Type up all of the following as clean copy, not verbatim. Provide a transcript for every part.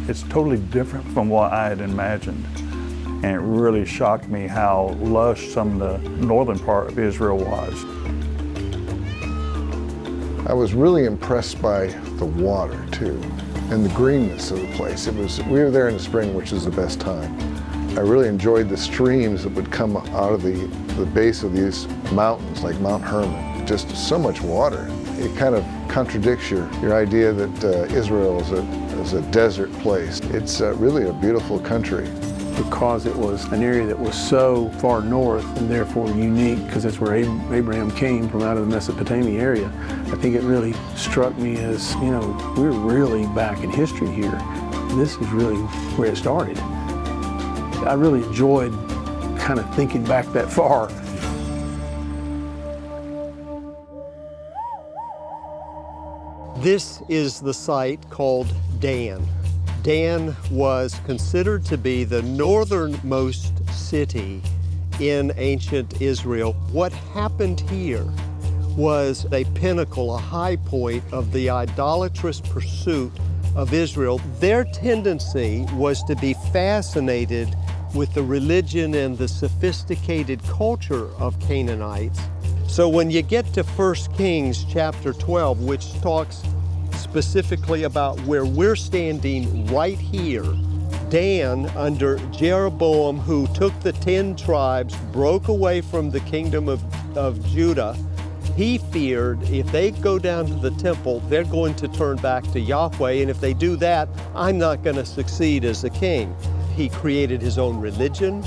It's totally different from what I had imagined. And it really shocked me how lush some of the northern part of Israel was. I was really impressed by the water too, and the greenness of the place. We were there in the spring, which is the best time. I really enjoyed the streams that would come out of the base of these mountains, like Mount Hermon. Just so much water. It kind of contradicts your idea that Israel is a desert place. It's really a beautiful country. Because it was an area that was so far north and therefore unique, because that's where Abraham came from, out of the Mesopotamia area, I think it really struck me as, you know, we're really back in history here. This is really where it started. I really enjoyed kind of thinking back that far. This is the site called Dan. Dan was considered to be the northernmost city in ancient Israel. What happened here was a pinnacle, a high point of the idolatrous pursuit of Israel. Their tendency was to be fascinated with the religion and the sophisticated culture of Canaanites. So when you get to 1 Kings chapter 12, which talks specifically about where we're standing right here, Dan, under Jeroboam, who took the 10 tribes, broke away from the kingdom of Judah, he feared if they go down to the temple, they're going to turn back to Yahweh, and if they do that, I'm not going to succeed as a king. He created his own religion.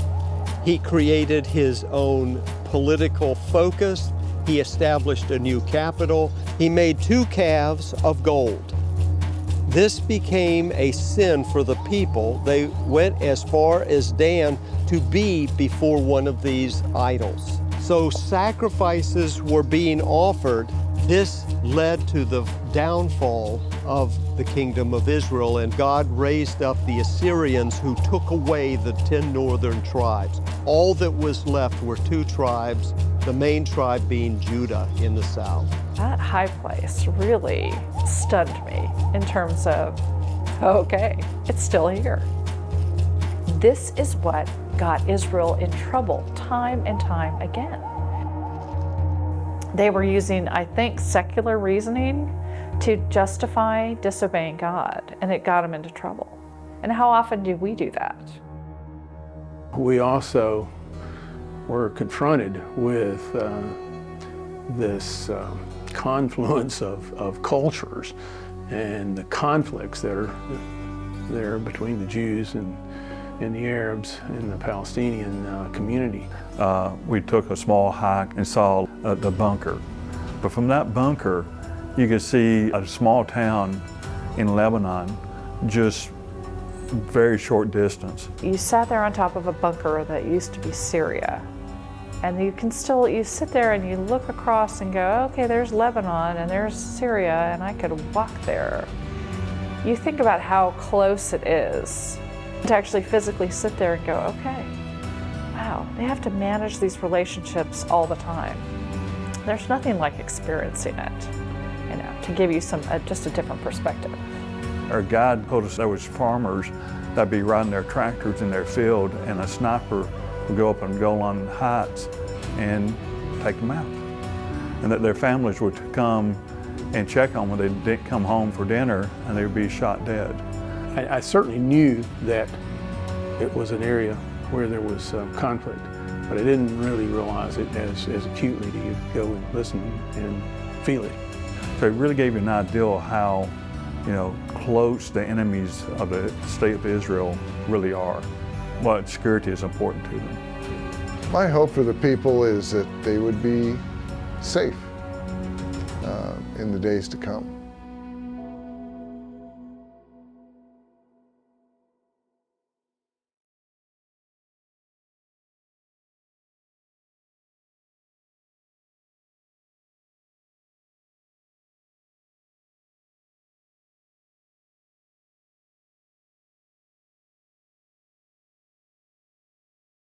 He created his own political focus. He established a new capital. He made 2 calves of gold. This became a sin for the people. They went as far as Dan to be before one of these idols. So sacrifices were being offered. This led to the downfall of the kingdom of Israel, and God raised up the Assyrians, who took away the 10 northern tribes. All that was left were 2 tribes, the main tribe being Judah in the south. That high place really stunned me in terms of, okay, it's still here. This is what got Israel in trouble time and time again. They were using, I think, secular reasoning to justify disobeying God, and it got them into trouble. And how often do we do that? We also were confronted with this confluence of cultures and the conflicts that are there between the Jews and the Arabs and the Palestinian community. We took a small hike and saw the bunker. But from that bunker, you could see a small town in Lebanon, just very short distance. You sat there on top of a bunker that used to be Syria. And you sit there and you look across and go, okay, there's Lebanon and there's Syria, and I could walk there. You think about how close it is to actually physically sit there and go, okay, wow, they have to manage these relationships all the time. There's nothing like experiencing it, to give you just a different perspective. Our guide told us there was farmers that'd be riding their tractors in their field, and a sniper would go up on Golan Heights and take them out. And that their families would come and check on them when they didn't come home for dinner, and they would be shot dead. I certainly knew that it was an area where there was conflict, but I didn't really realize it as acutely to go and listen and feel it. So it really gave you an idea of how, close the enemies of the state of Israel really are. What security is important to them. My hope for the people is that they would be safe in the days to come.